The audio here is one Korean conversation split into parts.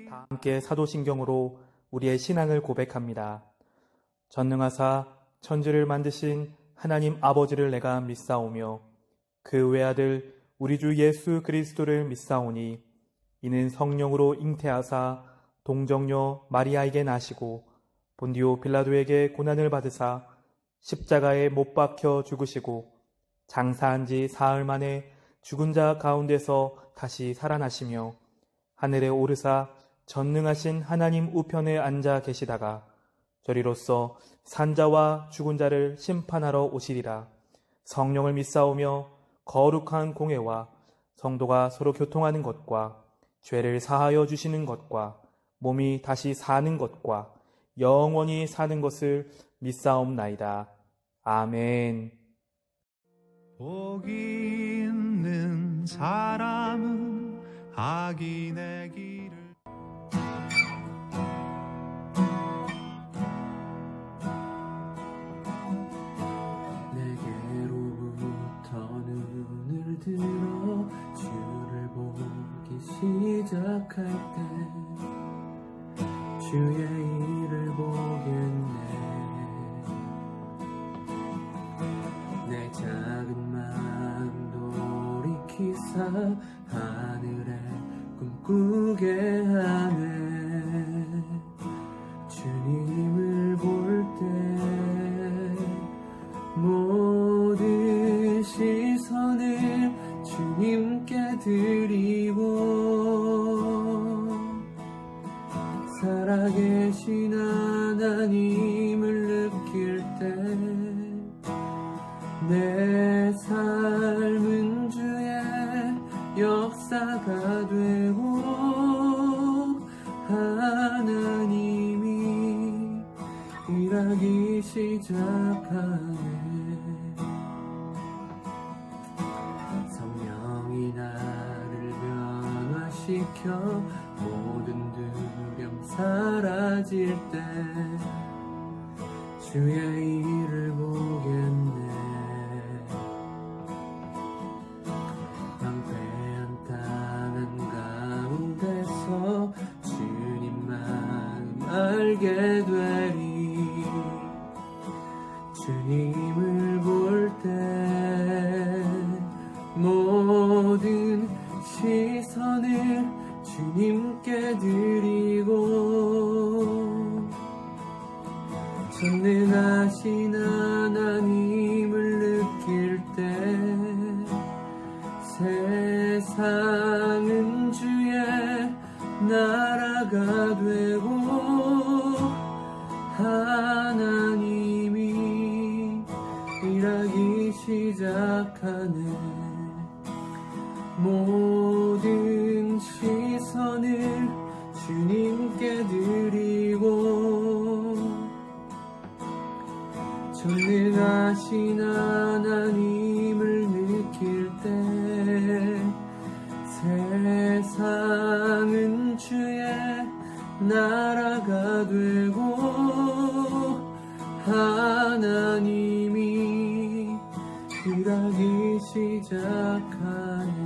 다 함께 사도신경으로 우리의 신앙을 고백합니다. 전능하사 천지를 만드신 하나님 아버지를 내가 믿사오며 그 외아들 우리 주 예수 그리스도를 믿사오니 이는 성령으로 잉태하사 동정녀 마리아에게 나시고 본디오 빌라도에게 고난을 받으사 십자가에 못 박혀 죽으시고 장사한 지 사흘 만에 죽은 자 가운데서 다시 살아나시며 하늘에 오르사 전능하신 하나님 우편에 앉아 계시다가 저리로서 산자와 죽은 자를 심판하러 오시리라. 성령을 믿사오며 거룩한 공회와 성도가 서로 교통하는 것과 죄를 사하여 주시는 것과 몸이 다시 사는 것과 영원히 사는 것을 믿사옵나이다. 아멘. 복이 있는 사람은 악인의 길을 내게로부터 눈을 들어 주를 보기 시작할 때 주의 일을 보겠네. 내 작은 마음 돌이키사 하늘에 꿈꾸게 하네. 주님을 볼 때 모든 시선을 주님께 드리고 살아계신 하나님을 느낄 때 내 삶은 주의 역사가 되고 하나님이 일하기 시작하네. 성령이 나를 변화시켜 모든 두려움 사라질 때 주의 일을 보겠네. 방패한 땅 가운데서 주님 마음 알게 되리. 주님을 볼 때 모든 시선을 주님께 드리고 전능하신 하나님을 느낄 때 세상은 주의 나라가 되고 하나님이 일하기 시작하네. 모든 시선을 주님께 드리고 전능하신 하나님을 느낄 때 세상은 주의 나라가 되고 하나님이 일하기 시작하네.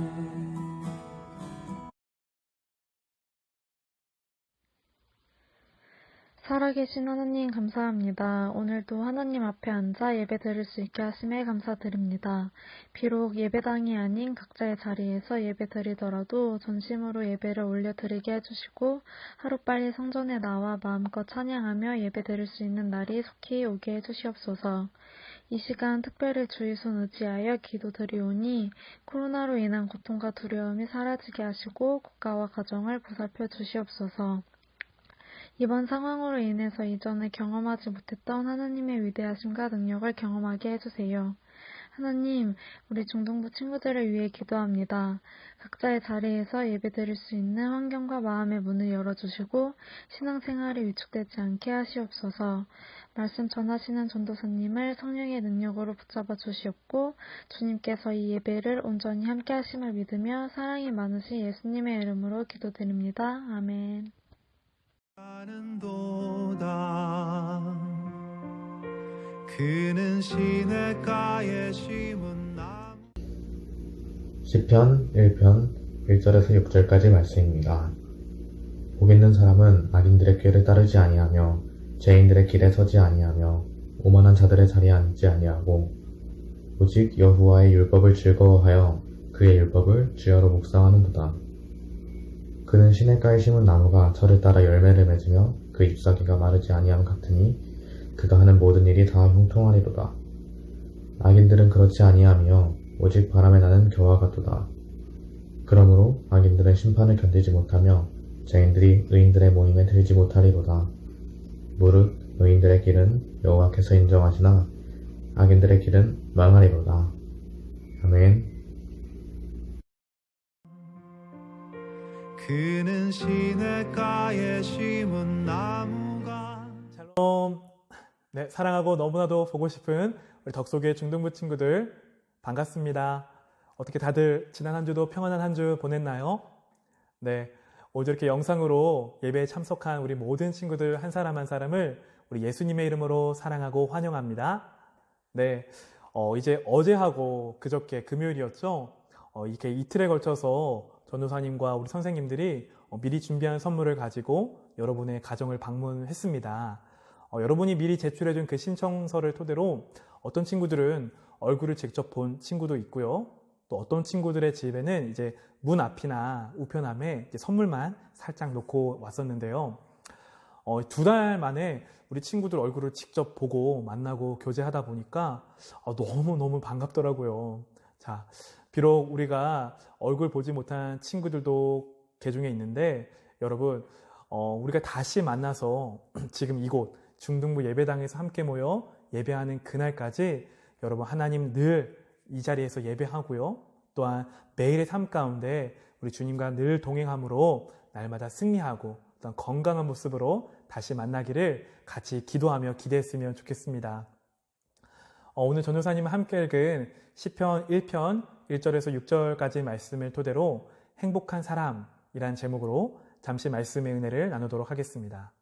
살아계신 하나님 감사합니다. 오늘도 하나님 앞에 앉아 예배 드릴 수 있게 하심에 감사드립니다. 비록 예배당이 아닌 각자의 자리에서 예배 드리더라도 전심으로 예배를 올려드리게 해주시고 하루빨리 성전에 나와 마음껏 찬양하며 예배 드릴 수 있는 날이 속히 오게 해주시옵소서. 이 시간 특별히 주의 손 의지하여 기도드리오니 코로나로 인한 고통과 두려움이 사라지게 하시고 국가와 가정을 보살펴 주시옵소서. 이번 상황으로 인해서 이전에 경험하지 못했던 하나님의 위대하심과 능력을 경험하게 해주세요. 하나님, 우리 중동부 친구들을 위해 기도합니다. 각자의 자리에서 예배드릴 수 있는 환경과 마음의 문을 열어주시고 신앙생활이 위축되지 않게 하시옵소서. 말씀 전하시는 전도사님을 성령의 능력으로 붙잡아 주시옵고 주님께서 이 예배를 온전히 함께 하심을 믿으며 사랑이 많으신 예수님의 이름으로 기도드립니다. 아멘. 그는 시냇가에 심은 나무. 시편 1편 1절에서 6절까지 말씀입니다. 복 있는 사람은 악인들의 꾀를 따르지 아니하며 죄인들의 길에 서지 아니하며 오만한 자들의 자리에 앉지 아니하고 오직 여호와의 율법을 즐거워하여 그의 율법을 주야로 묵상하는도다. 그는 시냇가에 심은 나무가 철을 따라 열매를 맺으며 그 잎사귀가 마르지 아니함 같으니 그가 하는 모든 일이 다 형통하리로다. 악인들은 그렇지 아니하며 오직 바람에 나는 겨와 같도다. 그러므로 악인들은 심판을 견디지 못하며 죄인들이 의인들의 모임에 들지 못하리로다. 무릇 의인들의 길은 여호와께서 인정하시나 악인들의 길은 망하리로다. 아멘. 그는 시냇가에 심은 나무가 샬롬. 네, 사랑하고 너무나도 보고 싶은 우리 덕속의 중등부 친구들 반갑습니다. 어떻게 다들 지난 한 주도 평안한 한 주 보냈나요? 네, 오늘 이렇게 영상으로 예배에 참석한 우리 모든 친구들 한 사람 한 사람을 우리 예수님의 이름으로 사랑하고 환영합니다. 네, 이제 어제하고 그저께 금요일이었죠? 이렇게 이틀에 걸쳐서 전도사님과 우리 선생님들이 미리 준비한 선물을 가지고 여러분의 가정을 방문했습니다. 여러분이 미리 제출해준 그 신청서를 토대로 어떤 친구들은 얼굴을 직접 본 친구도 있고요. 또 어떤 친구들의 집에는 이제 문 앞이나 우편함에 이제 선물만 살짝 놓고 왔었는데요. 2달 만에 우리 친구들 얼굴을 직접 보고 만나고 교제하다 보니까 너무너무 반갑더라고요. 자, 비록 우리가 얼굴 보지 못한 친구들도 개중에 있는데 여러분, 우리가 다시 만나서 지금 이곳 중등부 예배당에서 함께 모여 예배하는 그날까지 여러분 하나님 늘 이 자리에서 예배하고요. 또한 매일의 삶 가운데 우리 주님과 늘 동행함으로 날마다 승리하고 또한 건강한 모습으로 다시 만나기를 같이 기도하며 기대했으면 좋겠습니다. 오늘 전도사님과 함께 읽은 시편 1편 1절에서 6절까지 말씀을 토대로 행복한 사람이란 제목으로 잠시 말씀의 은혜를 나누도록 하겠습니다.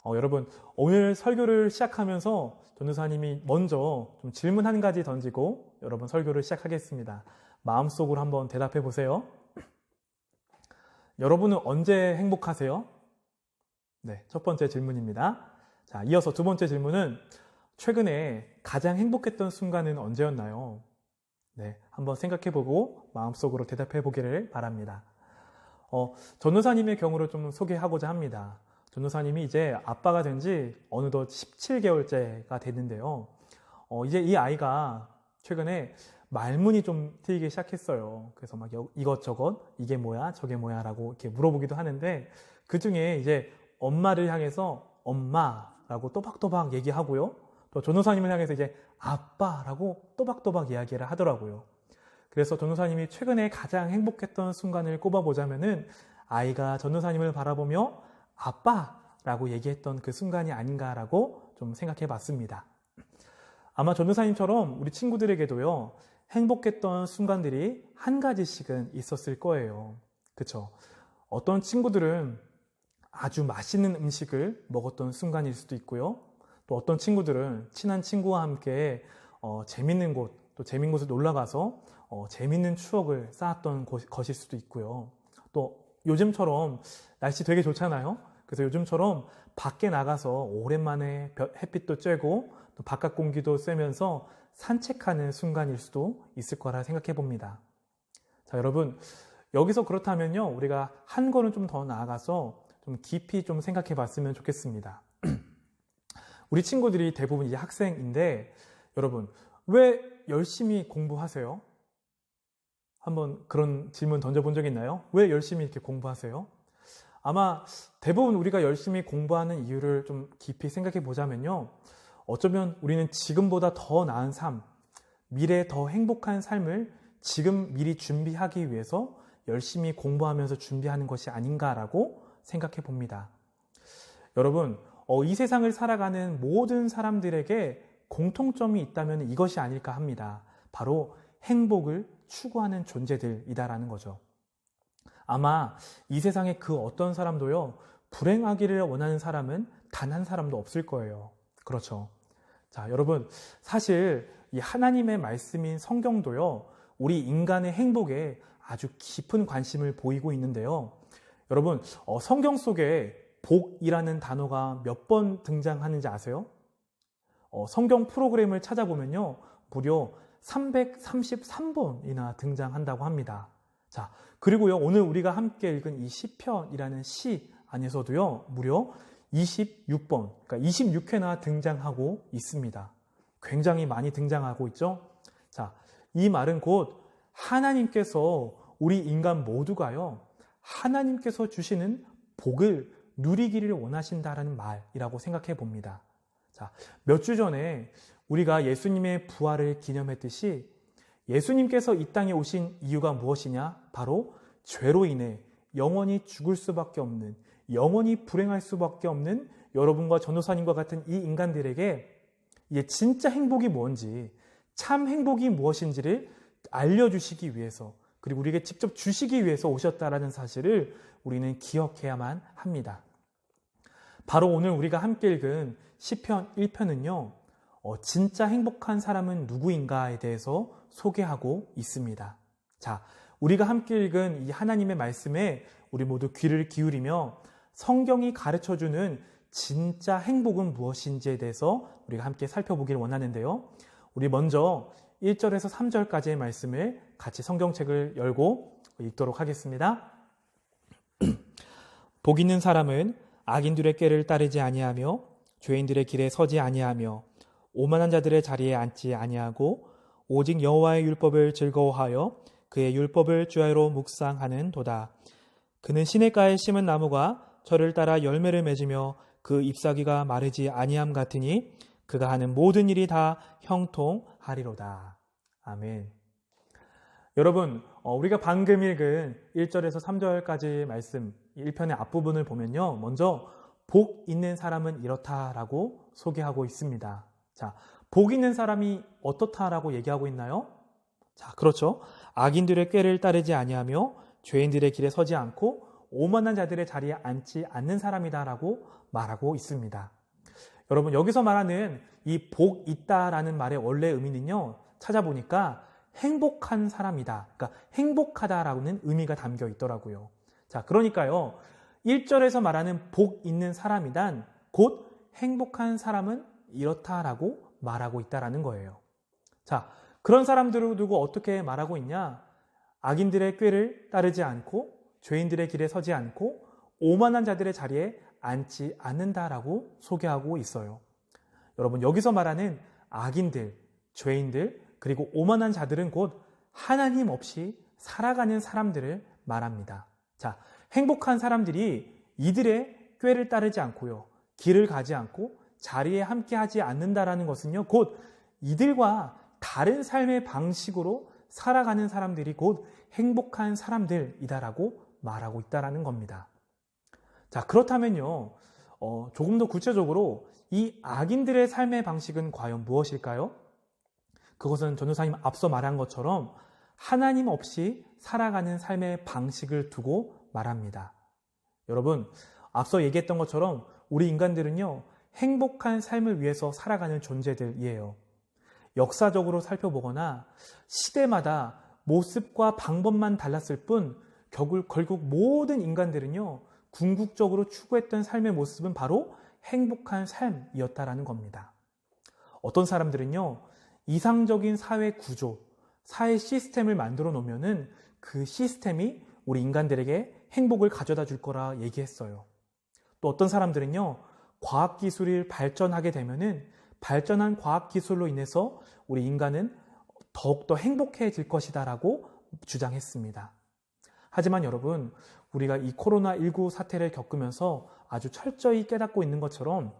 여러분, 오늘 설교를 시작하면서 전도사님이 먼저 좀 질문 한 가지 던지고 여러분 설교를 시작하겠습니다. 마음속으로 한번 대답해 보세요. 여러분은 언제 행복하세요? 네, 첫 번째 질문입니다. 자, 이어서 두 번째 질문은 최근에 가장 행복했던 순간은 언제였나요? 네, 한번 생각해 보고 마음속으로 대답해 보기를 바랍니다. 전도사님의 경우를 좀 소개하고자 합니다. 전도사님이 이제 아빠가 된 지 어느덧 17개월째가 됐는데요. 이제 이 아이가 최근에 말문이 좀 트이기 시작했어요. 그래서 막 이것저것 이게 뭐야 저게 뭐야 라고 이렇게 물어보기도 하는데 그 중에 이제 엄마를 향해서 엄마라고 또박또박 얘기하고요. 또 전도사님을 향해서 이제 아빠라고 또박또박 이야기를 하더라고요. 그래서 전도사님이 최근에 가장 행복했던 순간을 꼽아보자면은 아이가 전도사님을 바라보며 아빠라고 얘기했던 그 순간이 아닌가라고 좀 생각해 봤습니다. 아마 전도사님처럼 우리 친구들에게도요, 행복했던 순간들이 한 가지씩은 있었을 거예요. 그쵸? 어떤 친구들은 아주 맛있는 음식을 먹었던 순간일 수도 있고요. 또 어떤 친구들은 친한 친구와 함께 재밌는 곳, 또 재밌는 곳에 놀러 가서 재밌는 추억을 쌓았던 것일 수도 있고요. 또 요즘처럼 날씨 되게 좋잖아요. 그래서 요즘처럼 밖에 나가서 오랜만에 햇빛도 쬐고 또 바깥 공기도 쐬면서 산책하는 순간일 수도 있을 거라 생각해 봅니다. 자, 여러분, 여기서 그렇다면요, 우리가 한 걸음 좀 더 나아가서 좀 깊이 좀 생각해 봤으면 좋겠습니다. 우리 친구들이 대부분 이제 학생인데, 여러분, 왜 열심히 공부하세요? 한번 그런 질문 던져본 적 있나요? 왜 열심히 이렇게 공부하세요? 아마 대부분 우리가 열심히 공부하는 이유를 좀 깊이 생각해 보자면요. 어쩌면 우리는 지금보다 더 나은 삶, 미래에 더 행복한 삶을 지금 미리 준비하기 위해서 열심히 공부하면서 준비하는 것이 아닌가라고 생각해 봅니다. 여러분, 이 세상을 살아가는 모든 사람들에게 공통점이 있다면 이것이 아닐까 합니다. 바로 행복을 추구하는 존재들이다라는 거죠. 아마 이 세상의 그 어떤 사람도요, 불행하기를 원하는 사람은 단 한 사람도 없을 거예요. 그렇죠. 자, 여러분, 사실 이 하나님의 말씀인 성경도요, 우리 인간의 행복에 아주 깊은 관심을 보이고 있는데요. 여러분, 성경 속에 복이라는 단어가 몇 번 등장하는지 아세요? 성경 프로그램을 찾아보면요, 무려 333번이나 등장한다고 합니다. 자, 그리고요, 오늘 우리가 함께 읽은 이 시편이라는 시 안에서도요, 무려 26번, 그러니까 26회나 등장하고 있습니다. 굉장히 많이 등장하고 있죠? 자, 이 말은 곧 하나님께서 우리 인간 모두가요, 하나님께서 주시는 복을 누리기를 원하신다라는 말이라고 생각해 봅니다. 자, 몇 주 전에 우리가 예수님의 부활을 기념했듯이 예수님께서 이 땅에 오신 이유가 무엇이냐? 바로 죄로 인해 영원히 죽을 수밖에 없는, 영원히 불행할 수밖에 없는 여러분과 전도사님과 같은 이 인간들에게 이게 진짜 행복이 뭔지, 참 행복이 무엇인지를 알려주시기 위해서, 그리고 우리에게 직접 주시기 위해서 오셨다라는 사실을 우리는 기억해야만 합니다. 바로 오늘 우리가 함께 읽은 시편 1편은요, 진짜 행복한 사람은 누구인가에 대해서 소개하고 있습니다. 자, 우리가 함께 읽은 이 하나님의 말씀에 우리 모두 귀를 기울이며 성경이 가르쳐주는 진짜 행복은 무엇인지에 대해서 우리가 함께 살펴보길 원하는데요. 우리 먼저 1절에서 3절까지의 말씀을 같이 성경책을 열고 읽도록 하겠습니다. 복 있는 사람은 악인들의 꾀를 따르지 아니하며 죄인들의 길에 서지 아니하며 오만한 자들의 자리에 앉지 아니하고 오직 여호와의 율법을 즐거워하여 그의 율법을 주야로 묵상하는 도다. 그는 시냇가에 심은 나무가 저를 따라 열매를 맺으며 그 잎사귀가 마르지 아니함 같으니 그가 하는 모든 일이 다 형통하리로다. 아멘. 여러분, 우리가 방금 읽은 1절에서 3절까지 말씀, 1편의 앞부분을 보면요, 먼저 복 있는 사람은 이렇다라고 소개하고 있습니다. 자, 복 있는 사람이 어떻다라고 얘기하고 있나요? 자, 그렇죠. 악인들의 꾀를 따르지 아니하며 죄인들의 길에 서지 않고 오만한 자들의 자리에 앉지 않는 사람이다라고 말하고 있습니다. 여러분, 여기서 말하는 이 복 있다라는 말의 원래 의미는요, 찾아보니까 행복한 사람이다, 그러니까 행복하다라는 의미가 담겨 있더라고요. 자, 그러니까요, 1절에서 말하는 복 있는 사람이란 곧 행복한 사람은 이렇다라고 말하고 있다라는 거예요. 자, 그런 사람들을 두고 어떻게 말하고 있냐? 악인들의 꾀를 따르지 않고 죄인들의 길에 서지 않고 오만한 자들의 자리에 앉지 않는다라고 소개하고 있어요. 여러분, 여기서 말하는 악인들, 죄인들, 그리고 오만한 자들은 곧 하나님 없이 살아가는 사람들을 말합니다. 자, 행복한 사람들이 이들의 꾀를 따르지 않고요, 길을 가지 않고 자리에 함께하지 않는다라는 것은요, 곧 이들과 다른 삶의 방식으로 살아가는 사람들이 곧 행복한 사람들이다라고 말하고 있다라는 겁니다. 자, 그렇다면요, 조금 더 구체적으로 이 악인들의 삶의 방식은 과연 무엇일까요? 그것은 전도사님 앞서 말한 것처럼 하나님 없이 살아가는 삶의 방식을 두고 말합니다. 여러분, 앞서 얘기했던 것처럼 우리 인간들은요, 행복한 삶을 위해서 살아가는 존재들이에요. 역사적으로 살펴보거나 시대마다 모습과 방법만 달랐을 뿐 결국 모든 인간들은요, 궁극적으로 추구했던 삶의 모습은 바로 행복한 삶이었다라는 겁니다. 어떤 사람들은요, 이상적인 사회 구조, 사회 시스템을 만들어 놓으면은 그 시스템이 우리 인간들에게 행복을 가져다 줄 거라 얘기했어요. 또 어떤 사람들은요, 과학기술이 발전하게 되면은 발전한 과학기술로 인해서 우리 인간은 더욱더 행복해질 것이다라고 주장했습니다. 하지만 여러분, 우리가 이 코로나19 사태를 겪으면서 아주 철저히 깨닫고 있는 것처럼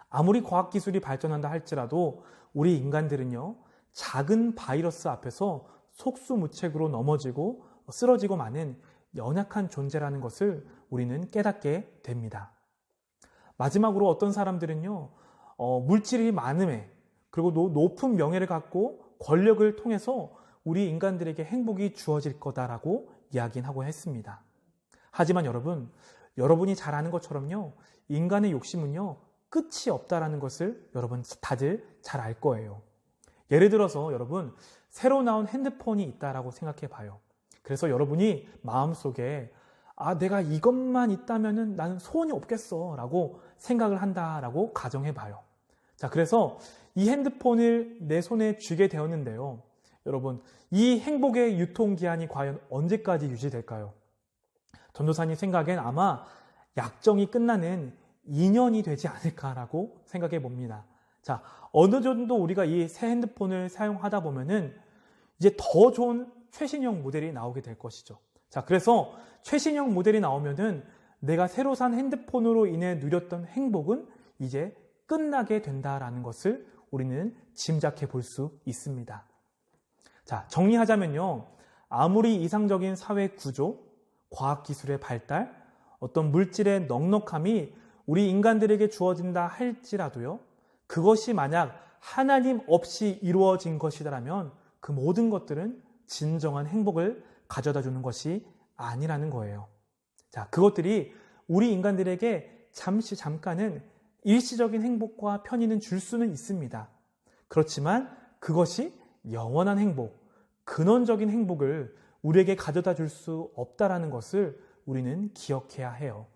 아무리 과학기술이 발전한다 할지라도 우리 인간들은요, 작은 바이러스 앞에서 속수무책으로 넘어지고 쓰러지고 마는 연약한 존재라는 것을 우리는 깨닫게 됩니다. 마지막으로 어떤 사람들은요, 물질이 많음에, 그리고 높은 명예를 갖고 권력을 통해서 우리 인간들에게 행복이 주어질 거다라고 이야기하고 했습니다. 하지만 여러분이 잘 아는 것처럼요, 인간의 욕심은요, 끝이 없다라는 것을 여러분 다들 잘 알 거예요. 예를 들어서 여러분, 새로 나온 핸드폰이 있다라고 생각해 봐요. 그래서 여러분이 마음속에 내가 이것만 있다면은 나는 소원이 없겠어 라고 생각을 한다라고 가정해 봐요. 자, 그래서 이 핸드폰을 내 손에 쥐게 되었는데요. 여러분, 이 행복의 유통기한이 과연 언제까지 유지될까요? 전도사님 생각엔 아마 약정이 끝나는 2년이 되지 않을까라고 생각해 봅니다. 자, 어느 정도 우리가 이 새 핸드폰을 사용하다 보면은 이제 더 좋은 최신형 모델이 나오게 될 것이죠. 자, 그래서 최신형 모델이 나오면은 내가 새로 산 핸드폰으로 인해 누렸던 행복은 이제 끝나게 된다라는 것을 우리는 짐작해 볼 수 있습니다. 자, 정리하자면요. 아무리 이상적인 사회 구조, 과학기술의 발달, 어떤 물질의 넉넉함이 우리 인간들에게 주어진다 할지라도요. 그것이 만약 하나님 없이 이루어진 것이라면 그 모든 것들은 진정한 행복을 가져다 주는 것이 아니라는 거예요. 자, 그것들이 우리 인간들에게 잠깐은 일시적인 행복과 편의는 줄 수는 있습니다. 그렇지만 그것이 영원한 행복, 근원적인 행복을 우리에게 가져다 줄 수 없다라는 것을 우리는 기억해야 해요.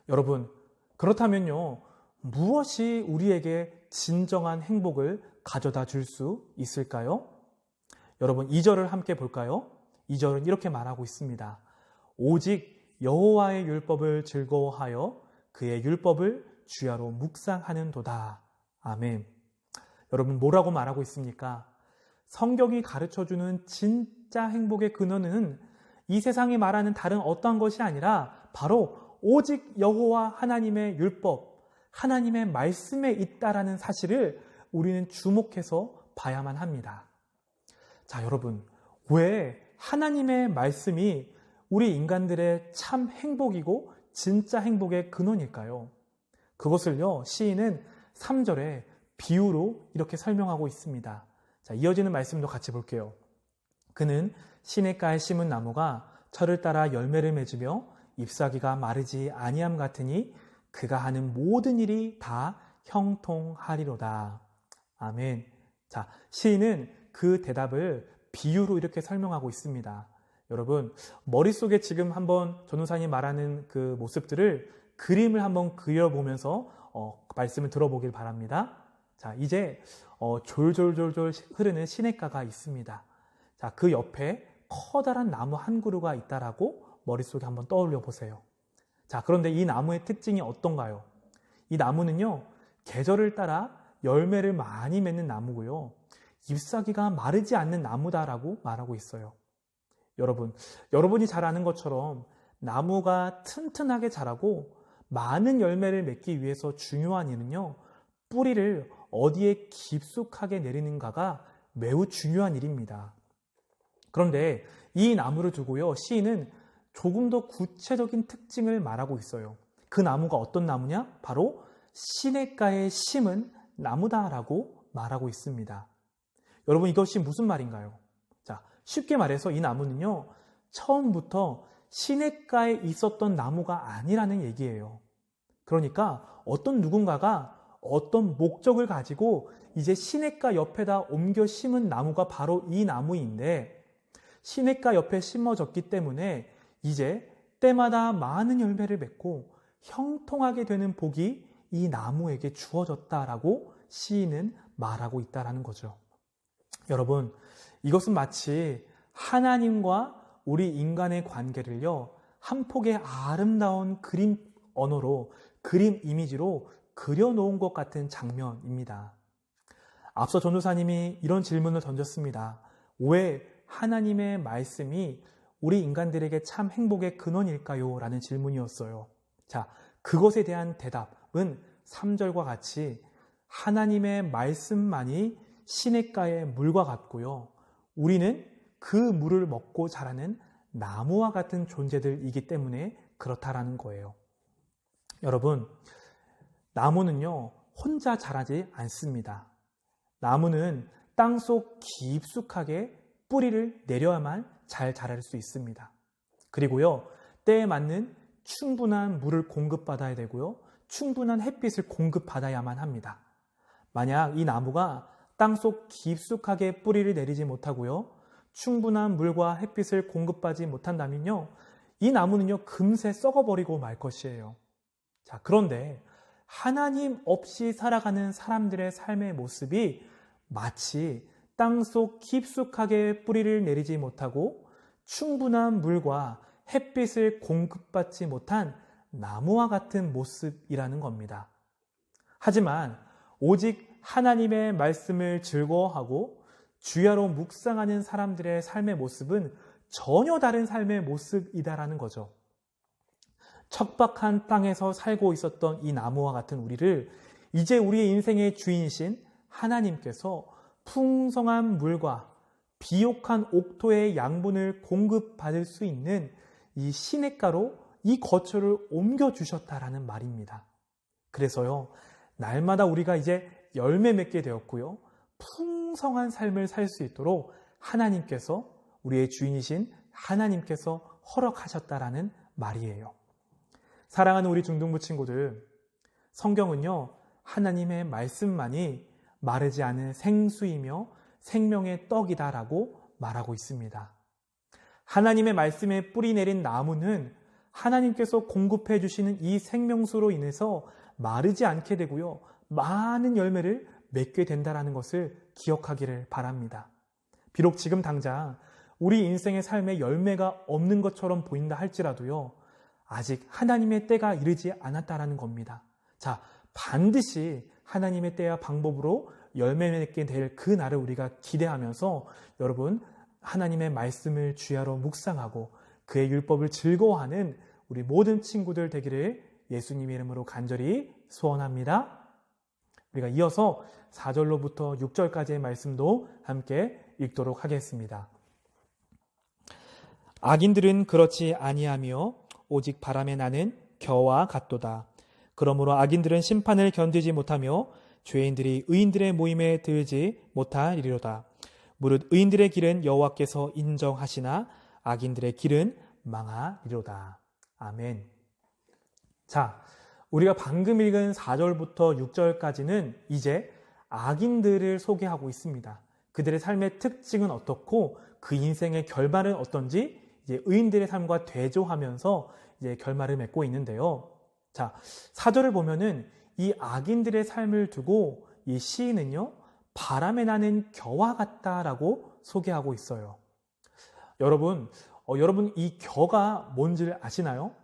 여러분, 그렇다면요, 무엇이 우리에게 진정한 행복을 가져다 줄 수 있을까요? 여러분, 2절을 함께 볼까요? 2절은 이렇게 말하고 있습니다. 오직 여호와의 율법을 즐거워하여 그의 율법을 주야로 묵상하는도다. 아멘. 여러분, 뭐라고 말하고 있습니까? 성경이 가르쳐주는 진짜 행복의 근원은 이 세상이 말하는 다른 어떠한 것이 아니라 바로 오직 여호와 하나님의 율법, 하나님의 말씀에 있다라는 사실을 우리는 주목해서 봐야만 합니다. 자, 여러분, 왜 하나님의 말씀이 우리 인간들의 참 행복이고 진짜 행복의 근원일까요? 그것을요, 시인은 3절에 비유로 이렇게 설명하고 있습니다. 자, 이어지는 말씀도 같이 볼게요. 그는 시냇가에 심은 나무가 철을 따라 열매를 맺으며 잎사귀가 마르지 아니함 같으니 그가 하는 모든 일이 다 형통하리로다. 아멘. 자, 시인은 그 대답을 비유로 이렇게 설명하고 있습니다. 여러분, 머릿속에 지금 한번 전도사님 말하는 그 모습들을 그림을 한번 그려보면서 말씀을 들어보길 바랍니다. 자, 이제 졸졸졸졸 흐르는 시냇가가 있습니다. 자, 그 옆에 커다란 나무 한 그루가 있다라고 머릿속에 한번 떠올려 보세요. 자, 그런데 이 나무의 특징이 어떤가요? 이 나무는요, 계절을 따라 열매를 많이 맺는 나무고요. 잎사귀가 마르지 않는 나무다라고 말하고 있어요. 여러분이 잘 아는 것처럼 나무가 튼튼하게 자라고 많은 열매를 맺기 위해서 중요한 일은요, 뿌리를 어디에 깊숙하게 내리는가가 매우 중요한 일입니다. 그런데 이 나무를 두고요, 시인은 조금 더 구체적인 특징을 말하고 있어요. 그 나무가 어떤 나무냐? 바로 시냇가에 심은 나무다라고 말하고 있습니다. 여러분, 이것이 무슨 말인가요? 자, 쉽게 말해서 이 나무는요, 처음부터 시냇가에 있었던 나무가 아니라는 얘기예요. 그러니까 어떤 누군가가 어떤 목적을 가지고 이제 시냇가 옆에다 옮겨 심은 나무가 바로 이 나무인데, 시냇가 옆에 심어졌기 때문에 이제 때마다 많은 열매를 맺고 형통하게 되는 복이 이 나무에게 주어졌다라고 시인은 말하고 있다라는 거죠. 여러분, 이것은 마치 하나님과 우리 인간의 관계를요, 한 폭의 아름다운 그림 언어로, 그림 이미지로 그려놓은 것 같은 장면입니다. 앞서 전도사님이 이런 질문을 던졌습니다. 왜 하나님의 말씀이 우리 인간들에게 참 행복의 근원일까요? 라는 질문이었어요. 자, 그것에 대한 대답은 3절과 같이 하나님의 말씀만이 시냇가의 물과 같고요. 우리는 그 물을 먹고 자라는 나무와 같은 존재들이기 때문에 그렇다라는 거예요. 여러분, 나무는요, 혼자 자라지 않습니다. 나무는 땅속 깊숙하게 뿌리를 내려야만 잘 자랄 수 있습니다. 그리고요, 때에 맞는 충분한 물을 공급받아야 되고요, 충분한 햇빛을 공급받아야만 합니다. 만약 이 나무가 땅속 깊숙하게 뿌리를 내리지 못하고요, 충분한 물과 햇빛을 공급받지 못한다면요, 이 나무는요, 금세 썩어버리고 말 것이에요. 자, 그런데 하나님 없이 살아가는 사람들의 삶의 모습이 마치 땅속 깊숙하게 뿌리를 내리지 못하고 충분한 물과 햇빛을 공급받지 못한 나무와 같은 모습이라는 겁니다. 하지만 오직 하나님의 말씀을 즐거워하고 주야로 묵상하는 사람들의 삶의 모습은 전혀 다른 삶의 모습이다라는 거죠. 척박한 땅에서 살고 있었던 이 나무와 같은 우리를 이제 우리의 인생의 주인이신 하나님께서 풍성한 물과 비옥한 옥토의 양분을 공급받을 수 있는 이 시냇가로 이 거처를 옮겨주셨다라는 말입니다. 그래서요, 날마다 우리가 이제 열매 맺게 되었고요, 풍성한 삶을 살 수 있도록 하나님께서, 우리의 주인이신 하나님께서 허락하셨다라는 말이에요. 사랑하는 우리 중등부 친구들, 성경은요, 하나님의 말씀만이 마르지 않은 생수이며 생명의 떡이다라고 말하고 있습니다. 하나님의 말씀에 뿌리 내린 나무는 하나님께서 공급해 주시는 이 생명수로 인해서 마르지 않게 되고요, 많은 열매를 맺게 된다는 것을 기억하기를 바랍니다. 비록 지금 당장 우리 인생의 삶에 열매가 없는 것처럼 보인다 할지라도요, 아직 하나님의 때가 이르지 않았다라는 겁니다. 자, 반드시 하나님의 때와 방법으로 열매 맺게 될 그 날을 우리가 기대하면서 여러분, 하나님의 말씀을 주야로 묵상하고 그의 율법을 즐거워하는 우리 모든 친구들 되기를 예수님의 이름으로 간절히 소원합니다. 우리가 이어서 4절로부터 6절까지의 말씀도 함께 읽도록 하겠습니다. 악인들은 그렇지 아니하며 오직 바람에 나는 겨와 같도다. 그러므로 악인들은 심판을 견디지 못하며 죄인들이 의인들의 모임에 들지 못하리로다. 무릇 의인들의 길은 여호와께서 인정하시나 악인들의 길은 망하리로다. 아멘. 자, 우리가 방금 읽은 4절부터 6절까지는 이제 악인들을 소개하고 있습니다. 그들의 삶의 특징은 어떻고 그 인생의 결말은 어떤지 이제 의인들의 삶과 대조하면서 이제 결말을 맺고 있는데요. 자, 4절을 보면은 이 악인들의 삶을 두고 이 시인은요, 바람에 나는 겨와 같다라고 소개하고 있어요. 여러분 이 겨가 뭔지를 아시나요?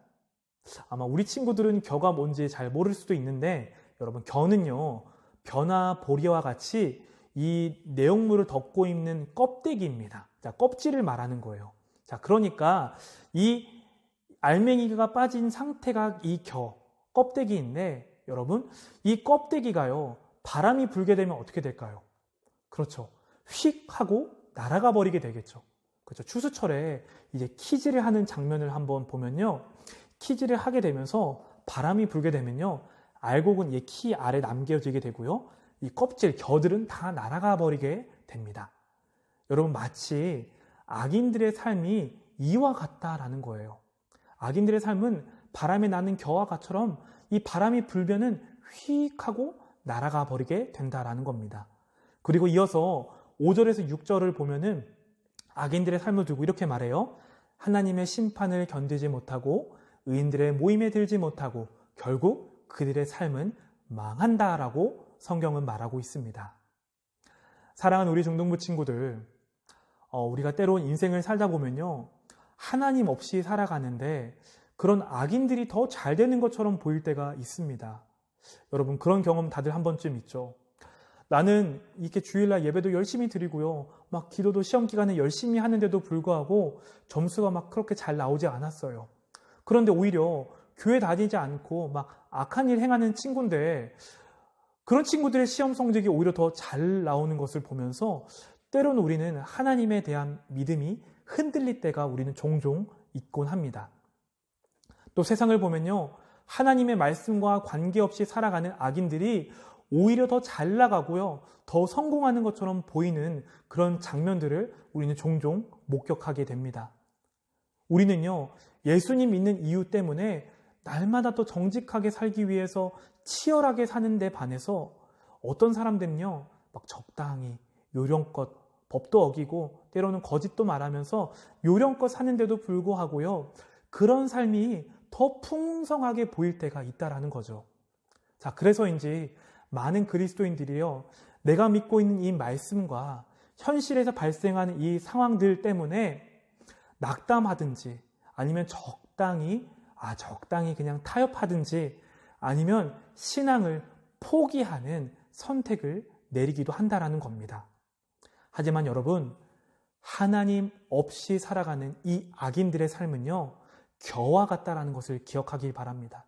아마 우리 친구들은 겨가 뭔지 잘 모를 수도 있는데, 여러분, 겨는요, 벼나 보리와 같이 이 내용물을 덮고 있는 껍데기입니다. 자, 껍질을 말하는 거예요. 자, 그러니까 이 알맹이가 빠진 상태가 이 껍데기인데, 여러분, 이 껍데기가요, 바람이 불게 되면 어떻게 될까요? 그렇죠. 휙 하고 날아가 버리게 되겠죠. 그렇죠. 추수철에 이제 키질을 하는 장면을 한번 보면요, 키질을 하게 되면서 바람이 불게 되면요, 알곡은 이 키 아래 남겨지게 되고요, 이 껍질, 겨들은 다 날아가 버리게 됩니다. 여러분, 마치 악인들의 삶이 이와 같다라는 거예요. 악인들의 삶은 바람에 나는 겨와 같처럼 이 바람이 불면은 휙 하고 날아가 버리게 된다라는 겁니다. 그리고 이어서 5절에서 6절을 보면은 악인들의 삶을 두고 이렇게 말해요. 하나님의 심판을 견디지 못하고 의인들의 모임에 들지 못하고 결국 그들의 삶은 망한다라고 성경은 말하고 있습니다. 사랑하는 우리 중등부 친구들, 우리가 때론 인생을 살다 보면요, 하나님 없이 살아가는데 그런 악인들이 더 잘 되는 것처럼 보일 때가 있습니다. 여러분, 그런 경험 다들 한 번쯤 있죠. 나는 이렇게 주일날 예배도 열심히 드리고요, 막 기도도 시험 기간에 열심히 하는데도 불구하고 점수가 막 그렇게 잘 나오지 않았어요. 그런데 오히려 교회 다니지 않고 막 악한 일 행하는 친구인데 그런 친구들의 시험 성적이 오히려 더 잘 나오는 것을 보면서 때로는 우리는 하나님에 대한 믿음이 흔들릴 때가 우리는 종종 있곤 합니다. 또 세상을 보면요, 하나님의 말씀과 관계없이 살아가는 악인들이 오히려 더 잘 나가고요, 더 성공하는 것처럼 보이는 그런 장면들을 우리는 종종 목격하게 됩니다. 우리는요, 예수님 믿는 이유 때문에 날마다 더 정직하게 살기 위해서 치열하게 사는 데 반해서 어떤 사람들은요, 막 적당히 요령껏 법도 어기고 때로는 거짓도 말하면서 요령껏 사는데도 불구하고요, 그런 삶이 더 풍성하게 보일 때가 있다라는 거죠. 자, 그래서인지 많은 그리스도인들이요, 내가 믿고 있는 이 말씀과 현실에서 발생하는 이 상황들 때문에 낙담하든지 아니면 적당히 그냥 타협하든지 아니면 신앙을 포기하는 선택을 내리기도 한다라는 겁니다. 하지만 여러분, 하나님 없이 살아가는 이 악인들의 삶은요, 겨와 같다라는 것을 기억하길 바랍니다.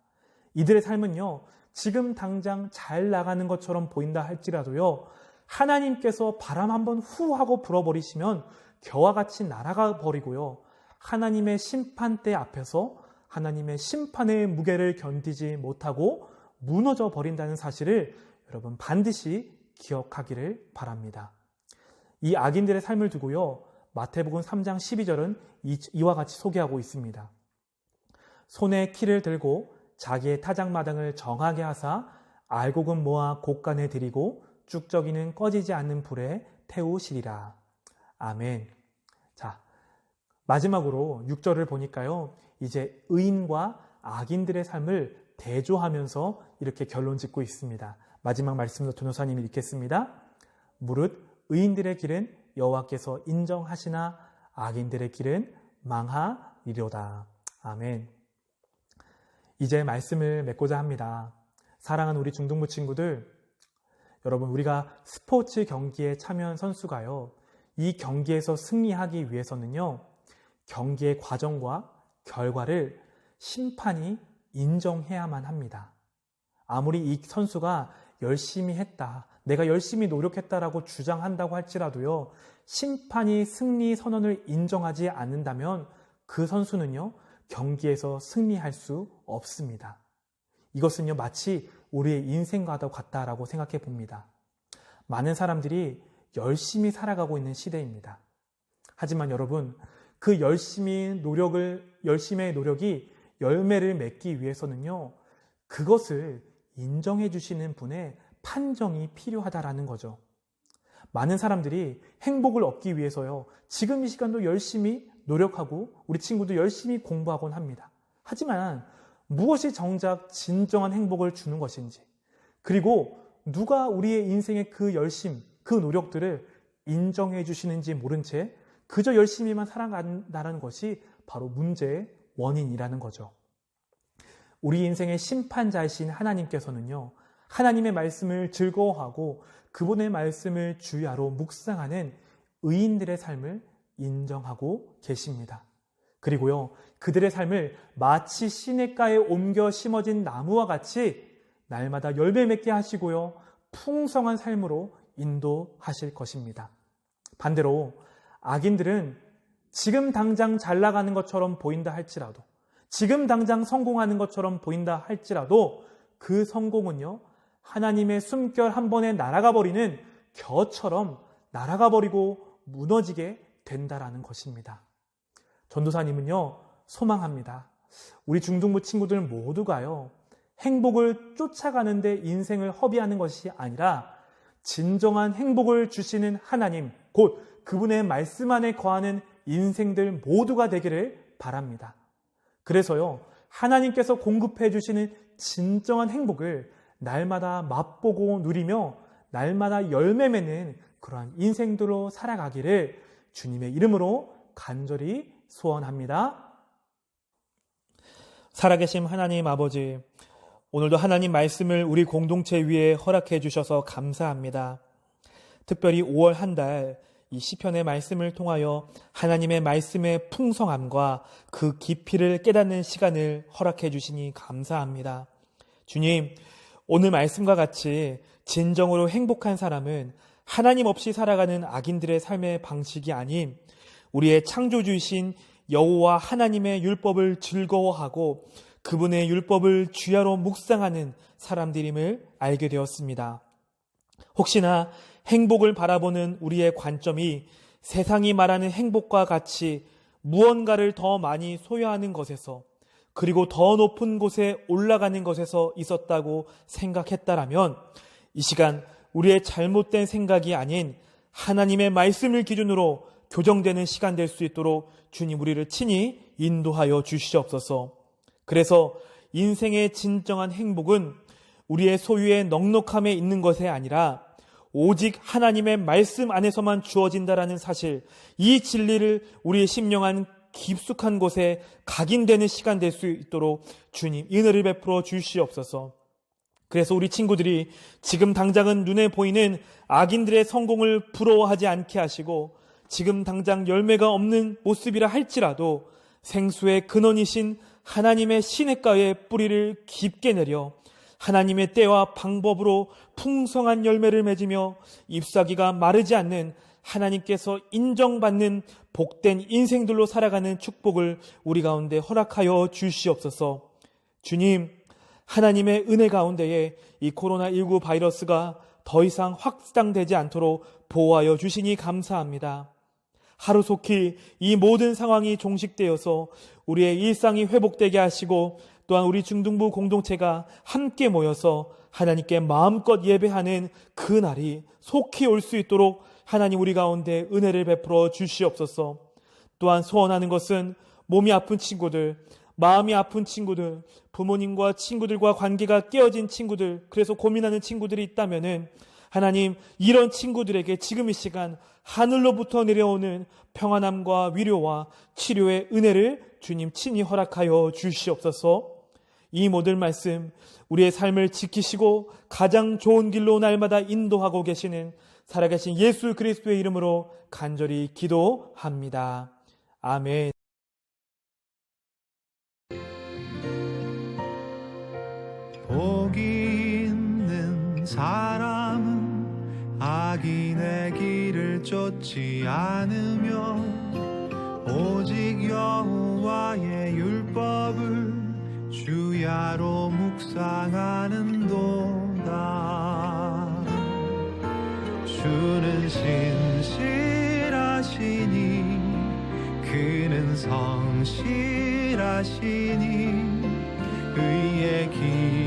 이들의 삶은요, 지금 당장 잘 나가는 것처럼 보인다 할지라도요, 하나님께서 바람 한번 후 하고 불어버리시면 겨와 같이 날아가 버리고요, 하나님의 심판대 앞에서 하나님의 심판의 무게를 견디지 못하고 무너져 버린다는 사실을 여러분 반드시 기억하기를 바랍니다. 이 악인들의 삶을 두고요, 마태복음 3장 12절은 이와 같이 소개하고 있습니다. 손에 키를 들고 자기의 타작마당을 정하게 하사 알곡은 모아 곳간에 들이고 쭉저기는 꺼지지 않는 불에 태우시리라. 아멘. 자, 마지막으로 6절을 보니까요, 이제 의인과 악인들의 삶을 대조하면서 이렇게 결론 짓고 있습니다. 마지막 말씀으로 도노사님이 읽겠습니다. 무릇 의인들의 길은 여호와께서 인정하시나 악인들의 길은 망하리로다. 아멘. 이제 말씀을 맺고자 합니다. 사랑하는 우리 중등부 친구들, 여러분, 우리가 스포츠 경기에 참여한 선수가요, 이 경기에서 승리하기 위해서는요, 경기의 과정과 결과를 심판이 인정해야만 합니다. 아무리 이 선수가 열심히 했다, 내가 열심히 노력했다라고 주장한다고 할지라도요, 심판이 승리 선언을 인정하지 않는다면 그 선수는요, 경기에서 승리할 수 없습니다. 이것은요, 마치 우리의 인생과도 같다라고 생각해 봅니다. 많은 사람들이 열심히 살아가고 있는 시대입니다. 하지만 여러분, 그 열심의 노력이 열매를 맺기 위해서는요, 그것을 인정해 주시는 분의 판정이 필요하다라는 거죠. 많은 사람들이 행복을 얻기 위해서요, 지금 이 시간도 열심히 노력하고 우리 친구도 열심히 공부하곤 합니다. 하지만 무엇이 정작 진정한 행복을 주는 것인지, 그리고 누가 우리의 인생의 그 열심, 그 노력들을 인정해 주시는지 모른 채 그저 열심히만 살아간다는 것이 바로 문제의 원인이라는 거죠. 우리 인생의 심판자이신 하나님께서는요, 하나님의 말씀을 즐거워하고 그분의 말씀을 주야로 묵상하는 의인들의 삶을 인정하고 계십니다. 그리고요, 그들의 삶을 마치 시냇가에 옮겨 심어진 나무와 같이 날마다 열매 맺게 하시고요, 풍성한 삶으로 인도하실 것입니다. 반대로 악인들은 지금 당장 잘 나가는 것처럼 보인다 할지라도, 지금 당장 성공하는 것처럼 보인다 할지라도 그 성공은요, 하나님의 숨결 한 번에 날아가 버리는 겨처럼 날아가 버리고 무너지게 된다라는 것입니다. 전도사님은요, 소망합니다. 우리 중등부 친구들 모두가요, 행복을 쫓아가는데 인생을 허비하는 것이 아니라 진정한 행복을 주시는 하나님, 곧 그분의 말씀 안에 거하는 인생들 모두가 되기를 바랍니다. 그래서요, 하나님께서 공급해 주시는 진정한 행복을 날마다 맛보고 누리며 날마다 열매 맺는 그러한 인생들로 살아가기를 주님의 이름으로 간절히 소원합니다. 살아계신 하나님 아버지, 오늘도 하나님 말씀을 우리 공동체 위에 허락해 주셔서 감사합니다. 특별히 5월 한 달 이 시편의 말씀을 통하여 하나님의 말씀의 풍성함과 그 깊이를 깨닫는 시간을 허락해 주시니 감사합니다. 주님, 오늘 말씀과 같이 진정으로 행복한 사람은 하나님 없이 살아가는 악인들의 삶의 방식이 아닌 우리의 창조주이신 여호와 하나님의 율법을 즐거워하고 그분의 율법을 주야로 묵상하는 사람들임을 알게 되었습니다. 혹시나 행복을 바라보는 우리의 관점이 세상이 말하는 행복과 같이 무언가를 더 많이 소유하는 것에서, 그리고 더 높은 곳에 올라가는 것에서 있었다고 생각했다라면 이 시간 우리의 잘못된 생각이 아닌 하나님의 말씀을 기준으로 교정되는 시간 될 수 있도록 주님 우리를 친히 인도하여 주시옵소서. 그래서 인생의 진정한 행복은 우리의 소유의 넉넉함에 있는 것이 아니라 오직 하나님의 말씀 안에서만 주어진다라는 사실, 이 진리를 우리의 심령한 깊숙한 곳에 각인되는 시간 될 수 있도록 주님 은혜를 베풀어 주시옵소서. 그래서 우리 친구들이 지금 당장은 눈에 보이는 악인들의 성공을 부러워하지 않게 하시고, 지금 당장 열매가 없는 모습이라 할지라도 생수의 근원이신 하나님의 시냇가에 뿌리를 깊게 내려 하나님의 때와 방법으로 풍성한 열매를 맺으며 잎사귀가 마르지 않는 하나님께서 인정받는 복된 인생들로 살아가는 축복을 우리 가운데 허락하여 주시옵소서. 주님, 하나님의 은혜 가운데에 이 코로나19 바이러스가 더 이상 확산되지 않도록 보호하여 주시니 감사합니다. 하루속히 이 모든 상황이 종식되어서 우리의 일상이 회복되게 하시고, 또한 우리 중등부 공동체가 함께 모여서 하나님께 마음껏 예배하는 그 날이 속히 올 수 있도록 하나님 우리 가운데 은혜를 베풀어 주시옵소서. 또한 소원하는 것은 몸이 아픈 친구들, 마음이 아픈 친구들, 부모님과 친구들과 관계가 깨어진 친구들, 그래서 고민하는 친구들이 있다면은 하나님, 이런 친구들에게 지금 이 시간 하늘로부터 내려오는 평안함과 위로와 치료의 은혜를 주님 친히 허락하여 주시옵소서. 이 모든 말씀 우리의 삶을 지키시고 가장 좋은 길로 날마다 인도하고 계시는 살아계신 예수 그리스도의 이름으로 간절히 기도합니다. 아멘. 복이 있는 사람은 악인의 길을 쫓지 않으며 오직 여호와의 율법을 주야로 묵상하는도다. 주는 신실하시니 그는 성실하시니 의의 길